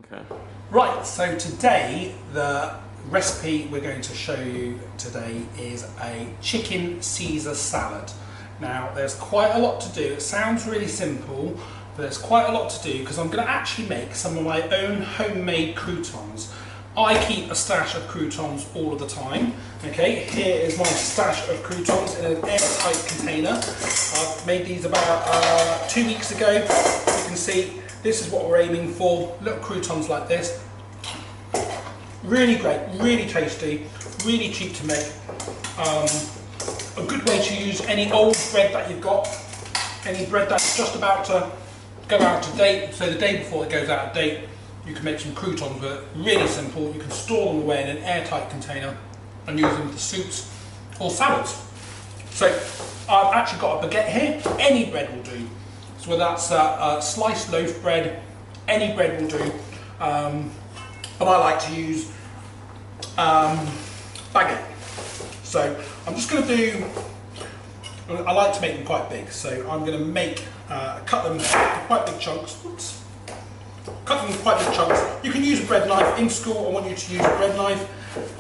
Okay. Right, so today the recipe we're going to show you today is a chicken Caesar salad. Now there's quite a lot to do. It sounds really simple, but there's quite a lot to do because I'm going to actually make some of my own homemade croutons. I keep a stash of croutons all of the time. Okay, here is my stash of croutons in an airtight container. I've made these about 2 weeks ago. You can see this is what we're aiming for. Little croutons like this. Really great, really tasty, really cheap to make. A good way to use any old bread that you've got, any bread that's just about to go out of date, so the day before it goes out of date, you can make some croutons with it. Really simple. You can store them away in an airtight container and use them for soups or salads. So I've actually got a baguette here. Any bread will do. So whether that's a sliced loaf bread, any bread will do. But I like to use baguette. So I'm just going to do, I like to make them quite big, so I'm going to make, cut them in quite big chunks. Oops. Cut them in quite big chunks. You can use a bread knife. In school I want you to use a bread knife.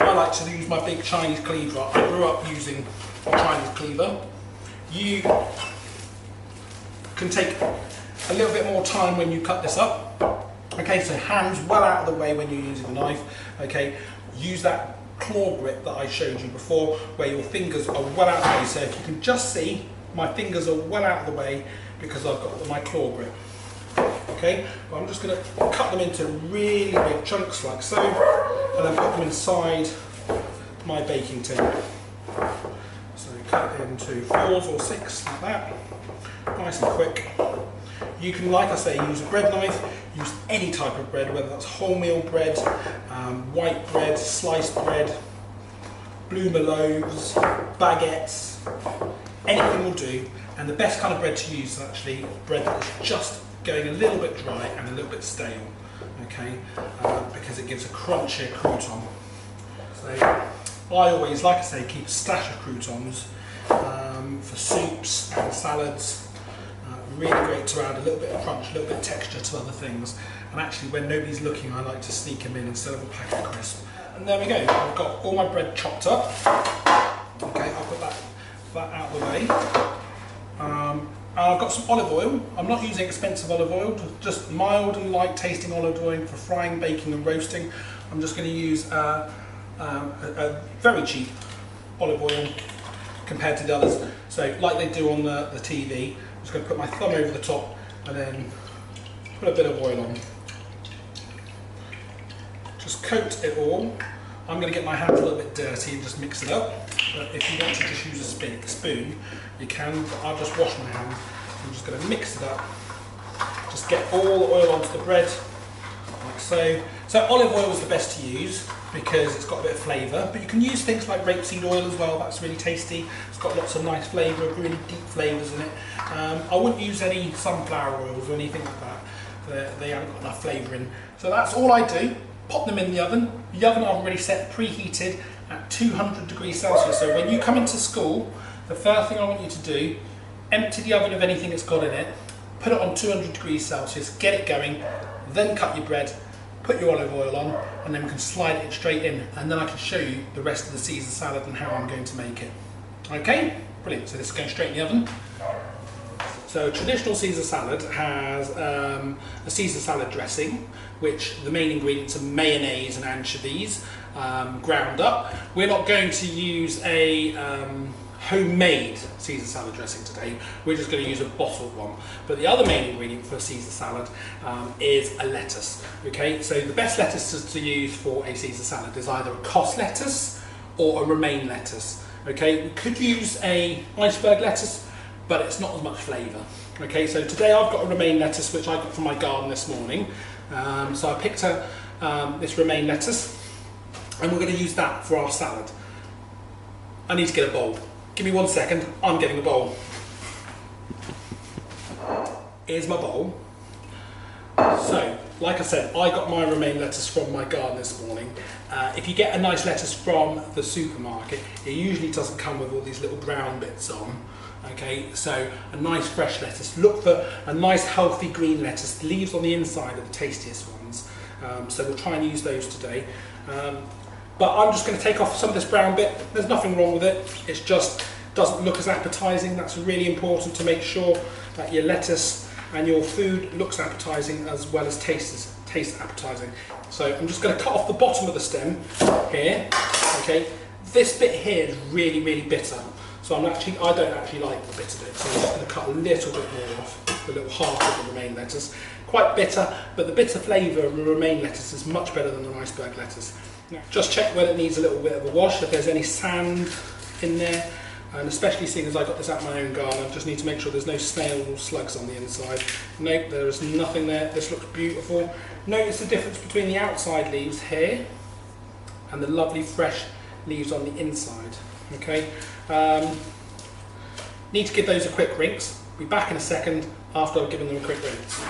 I like to use my big Chinese cleaver. I grew up using a Chinese cleaver. You can take a little bit more time when you cut this up. Okay, so hands well out of the way when you're using a knife. Okay, use that claw grip that I showed you before, where your fingers are well out of the way. So if you can just see, my fingers are well out of the way because I've got my claw grip. Okay, but I'm just going to cut them into really big chunks like so, and then put them inside my baking tin. So cut it into 4s or 6 like that, nice and quick. You can, like I say, use a bread knife, use any type of bread, whether that's wholemeal bread, white bread, sliced bread, bloomer loaves, baguettes, anything will do. And the best kind of bread to use is actually bread that's just going a little bit dry and a little bit stale, okay, because it gives a crunchier crouton. So I always, like I say, keep a stash of croutons for soups and salads. Really great to add a little bit of crunch, a little bit of texture to other things. And actually when nobody's looking, I like to sneak them in instead of a packet of crisps. And there we go, I've got all my bread chopped up. Okay, I'll put that out of the way. I've got some olive oil. I'm not using expensive olive oil, just mild and light tasting olive oil for frying, baking and roasting. I'm just going to use a very cheap olive oil compared to the others. So like they do on the TV, I'm just going to put my thumb over the top and then put a bit of oil on. Just coat it all. I'm going to get my hands a little bit dirty and just mix it up. But if you want to just use a spoon, you can, but I'll just wash my hands. I'm just going to mix it up. Just get all the oil onto the bread, like so. So olive oil is the best to use because it's got a bit of flavour, but you can use things like rapeseed oil as well. That's really tasty. It's got lots of nice flavour, really deep flavours in it. I wouldn't use any sunflower oils or anything like that. They haven't got enough flavour in. So that's all I do. Pop them in the oven. The oven I've already set preheated at 200 degrees Celsius. So when you come into school, the first thing I want you to do, empty the oven of anything it's got in it, put it on 200 degrees Celsius, get it going, then cut your bread, put your olive oil on, and then we can slide it straight in, and then I can show you the rest of the Caesar salad and how I'm going to make it. Okay, brilliant. So this is going straight in the oven. So traditional Caesar salad has a Caesar salad dressing, which the main ingredients are mayonnaise and anchovies ground up. We're not going to use a homemade Caesar salad dressing today. We're just going to use a bottled one. But the other main ingredient for Caesar salad is a lettuce. Okay, so the best lettuce to use for a Caesar salad is either a Cos lettuce or a romaine lettuce. Okay, we could use a iceberg lettuce, but it's not as much flavour. Okay, so today I've got a romaine lettuce which I got from my garden this morning. So I picked this romaine lettuce and we're going to use that for our salad. I need to get a bowl. Give me 1 second, I'm getting a bowl. Here's my bowl. So, like I said, I got my romaine lettuce from my garden this morning. If you get a nice lettuce from the supermarket, it usually doesn't come with all these little brown bits on. Okay, so a nice fresh lettuce. Look for a nice healthy green lettuce. The leaves on the inside are the tastiest ones. So we'll try and use those today. But I'm just going to take off some of this brown bit. There's nothing wrong with it. It's just doesn't look as appetizing. That's really important to make sure that your lettuce and your food looks appetizing as well as tastes appetizing. So I'm just going to cut off the bottom of the stem here. Okay, this bit here is really, really bitter. So I don't actually like the bitter bit. So I'm just going to cut a little bit more off, the little half of the romaine lettuce. Quite bitter, but the bitter flavour of the romaine lettuce is much better than the iceberg lettuce. Now, just check whether it needs a little bit of a wash, if there's any sand in there. And especially seeing as I got this out of my own garden, I just need to make sure there's no snail or slugs on the inside. Nope, there is nothing there. This looks beautiful. Notice the difference between the outside leaves here and the lovely fresh leaves on the inside. Okay, need to give those a quick rinse. Be back in a second after I've given them a quick rinse.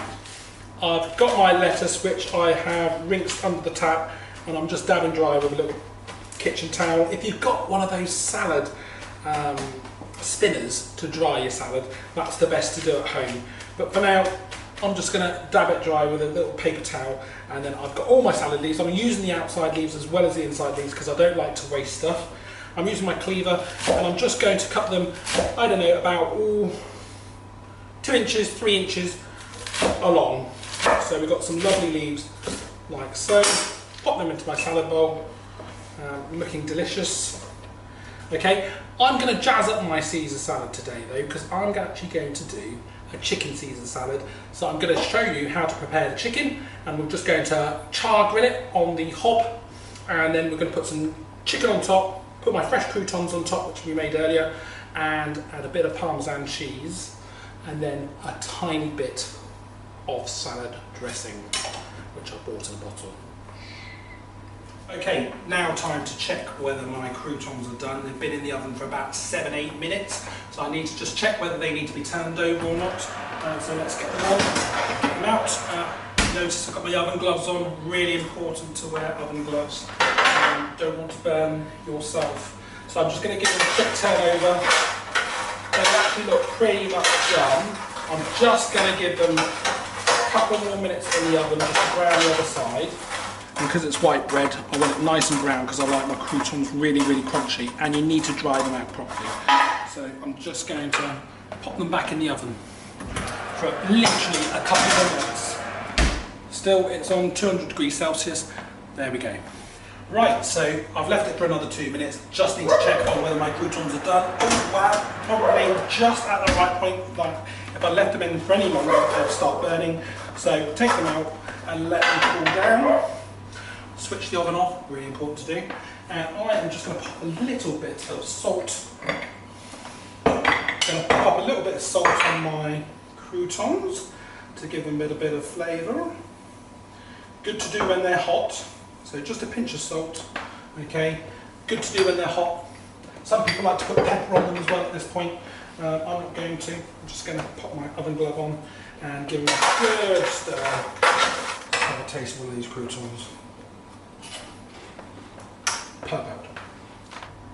I've got my lettuce, which I have rinsed under the tap, and I'm just dabbing dry with a little kitchen towel. If you've got one of those salad spinners to dry your salad, that's the best to do at home. But for now, I'm just going to dab it dry with a little paper towel, and then I've got all my salad leaves. I'm using the outside leaves as well as the inside leaves because I don't like to waste stuff. I'm using my cleaver, and I'm just going to cut them, I don't know, about 2 inches, 3 inches along. So we've got some lovely leaves like so. Pop them into my salad bowl, looking delicious. Okay, I'm going to jazz up my Caesar salad today though, because I'm actually going to do a chicken Caesar salad. So I'm going to show you how to prepare the chicken, and we're just going to char grill it on the hob, and then we're going to put some chicken on top, put my fresh croutons on top, which we made earlier, and add a bit of Parmesan cheese, and then a tiny bit of salad dressing, which I bought in a bottle. Okay, now time to check whether my croutons are done. They've been in the oven for about 7-8 minutes, so I need to just check whether they need to be turned over or not. So let's get them on, get them out. Notice I've got my oven gloves on. Really important to wear oven gloves. Don't want to burn yourself. So I'm just going to give them a quick turn over. They actually look pretty much done. I'm just going to give them a couple more minutes in the oven just to brown the other side. And because it's white bread, I want it nice and brown because I like my croutons really, really crunchy, and you need to dry them out properly. So I'm just going to pop them back in the oven for literally a couple of minutes. Still, it's on 200 degrees Celsius. There we go. Right, so I've left it for another 2 minutes. Just need to check on whether my croutons are done. Oh wow, probably just at the right point. Like if I left them in for any longer, they'll start burning. So take them out and let them cool down. Switch the oven off, really important to do. And I am just going to pop a little bit of salt. I'm going to pop a little bit of salt on my croutons to give them a bit of flavour. Good to do when they're hot. So just a pinch of salt, okay. Good to do when they're hot. Some people like to put pepper on them as well at this point. I'm not going to. I'm just going to pop my oven glove on and give them a good stir. Have a taste of one of these croutons. Perfect.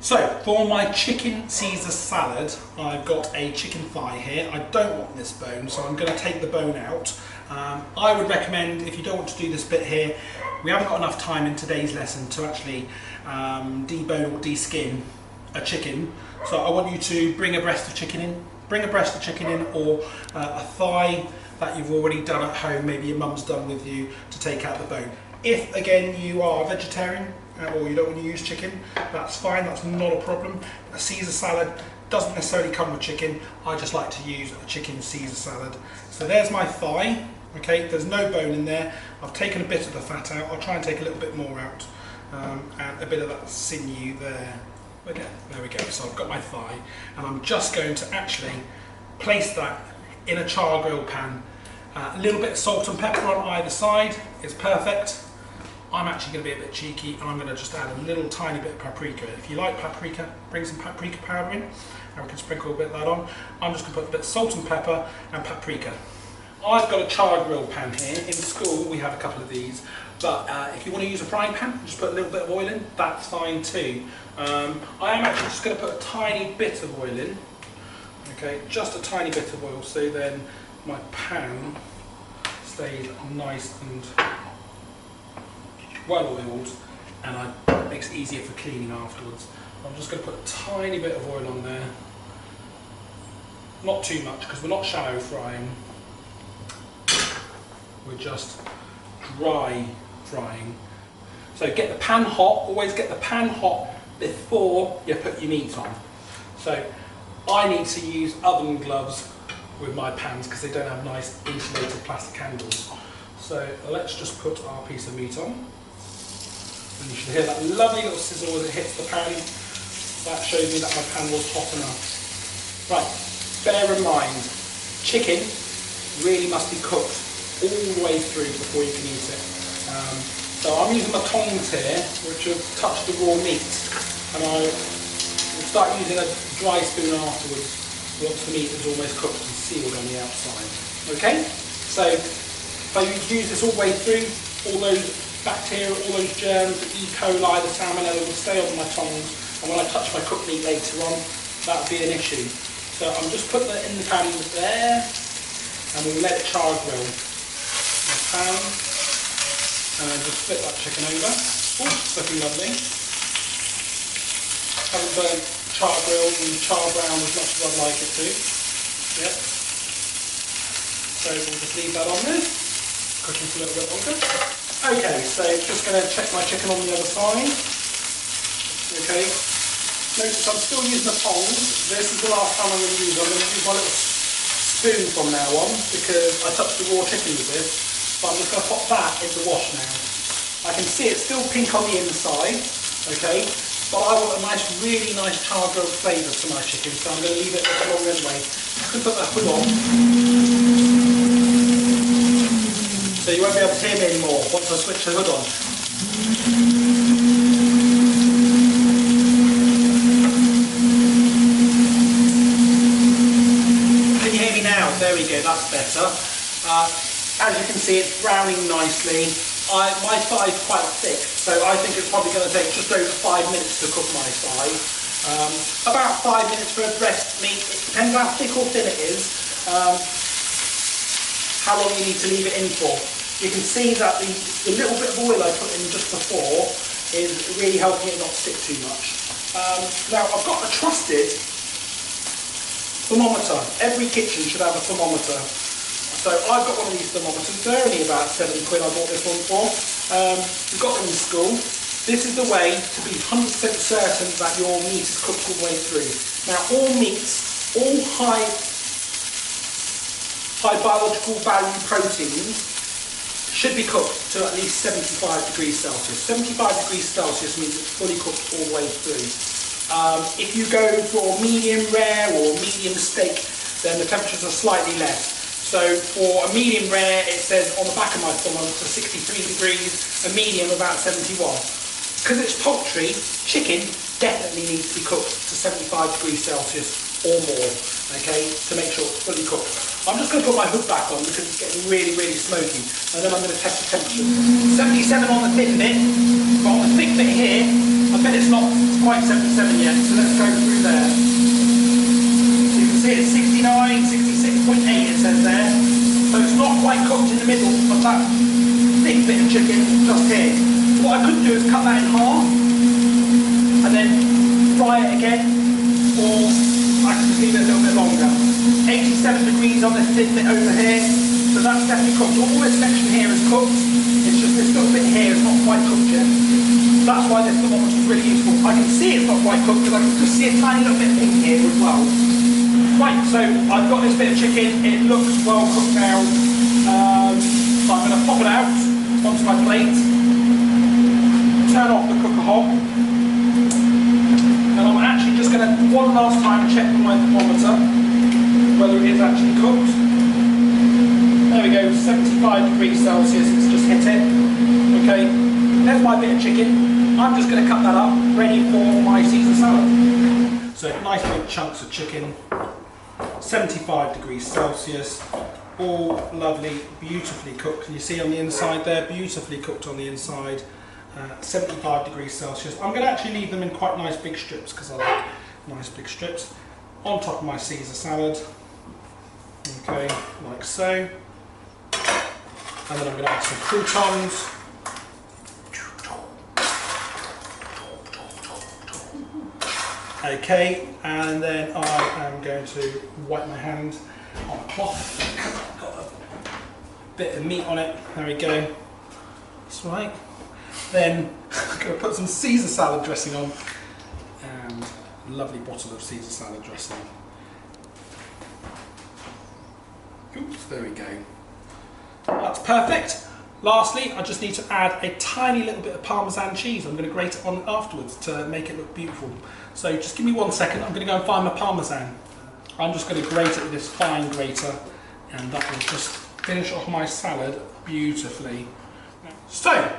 So for my chicken Caesar salad, I've got a chicken thigh here. I don't want this bone, so I'm going to take the bone out. I would recommend, if you don't want to do this bit here, we haven't got enough time in today's lesson to actually debone or deskin a chicken. So I want you to bring a breast of chicken in. Bring a breast of chicken in, or a thigh that you've already done at home, maybe your mum's done with you, to take out the bone. If again you are a vegetarian or you don't want to use chicken, that's fine, that's not a problem. A Caesar salad doesn't necessarily come with chicken. I just like to use a chicken Caesar salad. So there's my thigh, okay, there's no bone in there. I've taken a bit of the fat out. I'll try and take a little bit more out, and a bit of that sinew there. Okay, there we go. So I've got my thigh, and I'm just going to actually place that in a char grill pan. A little bit of salt and pepper on either side is perfect. I'm actually going to be a bit cheeky, and I'm going to just add a little tiny bit of paprika. If you like paprika, bring some paprika powder in, and we can sprinkle a bit of that on. I'm just going to put a bit of salt and pepper and paprika. I've got a char grill pan here. In school we have a couple of these, but if you want to use a frying pan, just put a little bit of oil in, that's fine too. I am actually just going to put a tiny bit of oil in, okay, just a tiny bit of oil, so then my pan stays nice and well oiled, and it makes it easier for cleaning afterwards. I'm just going to put a tiny bit of oil on there. Not too much, because we're not shallow frying. We're just dry frying. So get the pan hot, always get the pan hot before you put your meat on. So I need to use oven gloves with my pans because they don't have nice insulated plastic handles. So let's just put our piece of meat on. And you should hear that lovely little sizzle as it hits the pan. That shows me that my pan was hot enough. Right, bear in mind, chicken really must be cooked all the way through before you can eat it. So I'm using my tongs here, which have touched the raw meat, and I will start using a dry spoon afterwards once the meat is almost cooked and sealed on the outside. Okay, so if I use this all the way through, all those bacteria, all those germs, the E. coli, the salmonella will stay on my tongs, and when I touch my cooked meat later on, that would be an issue. So I'm just putting it in the pan there, and we'll let it char grill. The pan, and just flip that chicken over. Oh, it's looking lovely. Haven't burnt char grilled and char brown as much as I'd like it to. Yep. So we'll just leave that on there, cooking for a little bit longer. Okay, so just going to check my chicken on the other side. Okay. Notice I'm still using the tongs. This is the last time I'm going to use them. I'm going to use my little spoon from now on because I touched the raw chicken with this. But I'm just going to pop that in the wash now. I can see it's still pink on the inside, okay? But I want a nice, really nice char grilled flavour to my chicken, so I'm going to leave it a bit longer anyway. I'm going to put the hood on. So you won't be able to hear me anymore once I switch the hood on. There we go, that's better. As you can see, it's browning nicely. My thigh is quite thick, so I think it's probably going to take just over 5 minutes to cook my thigh. About 5 minutes for a breast meat. It depends how thick or thin it is, how long you need to leave it in for. You can see that the little bit of oil I put in just before is really helping it not stick too much. Now, I've got a trusted thermometer. Every kitchen should have a thermometer. So I've got one of these thermometers. They're only about £7 I bought this one for. We've got them in school. This is the way to be 100% certain that your meat is cooked all the way through. Now all meats, all high biological value proteins should be cooked to at least 75 degrees Celsius. 75 degrees Celsius means it's fully cooked all the way through. If you go for medium rare or medium steak, then the temperatures are slightly less. So for a medium rare, it says on the back of my thermometer 63 degrees, a medium about 71. Because it's poultry, chicken definitely needs to be cooked to 75 degrees Celsius or more, okay, to make sure it's fully cooked. I'm just going to put my hood back on because it's getting really, really smoky, and then I'm going to test the temperature. 77 on the thin bit, but on the thick bit here, I bet it's not quite 77 yet, so let's go through there. So you can see it's 69, 66.8 it says there. So it's not quite cooked in the middle of that thick bit of chicken just here. What I could do is cut that in half, and then fry it again, or I can just leave it a little bit longer. 87 degrees on this thin bit over here, so that's definitely cooked. All this section here is cooked, it's just this little bit here is not quite cooked yet. That's why this thermometer is really useful. I can see it's not quite cooked because I can just see a tiny little bit pink here as well. Right, so I've got this bit of chicken, it looks well cooked now. So I'm going to pop it out onto my plate, turn off the cooker hob, and I'm actually just going to one last time check my thermometer whether it is actually cooked. There we go, 75 degrees Celsius, it's just hit it. Okay, there's my bit of chicken. I'm just going to cut that up, ready for my Caesar salad. So nice big chunks of chicken, 75 degrees Celsius, all lovely, beautifully cooked. And you see on the inside there, beautifully cooked on the inside, 75 degrees Celsius. I'm going to actually leave them in quite nice big strips because I like nice big strips. On top of my Caesar salad, okay, like so. And then I'm going to add some croutons. Okay, and then I am going to wipe my hand on a cloth. Got a bit of meat on it. There we go. That's right. Then I'm going to put some Caesar salad dressing on, and a lovely bottle of Caesar salad dressing. Oops, there we go. That's perfect. Lastly, I just need to add a tiny little bit of Parmesan cheese. I'm going to grate it on afterwards to make it look beautiful. So just give me 1 second. I'm going to go and find my Parmesan. I'm just going to grate it with this fine grater, and that will just finish off my salad beautifully. So,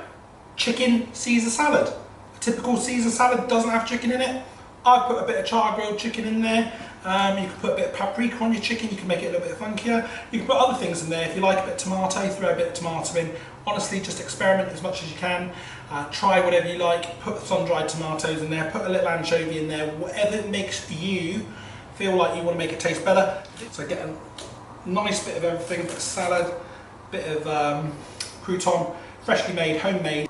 chicken Caesar salad. A typical Caesar salad doesn't have chicken in it. I put a bit of char grilled chicken in there. You can put a bit of paprika on your chicken, you can make it a little bit funkier. You can put other things in there. If you like a bit of tomato, throw a bit of tomato in. Honestly, just experiment as much as you can. Try whatever you like. Put sun-dried tomatoes in there, put a little anchovy in there, whatever makes you feel like you want to make it taste better. So get a nice bit of everything, a bit of salad, a bit of crouton, freshly made, homemade.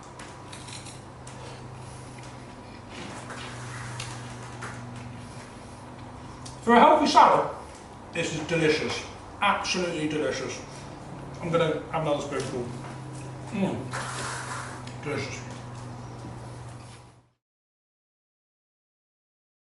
For a healthy salad, this is delicious. Absolutely delicious. I'm going to have another spoonful. Delicious.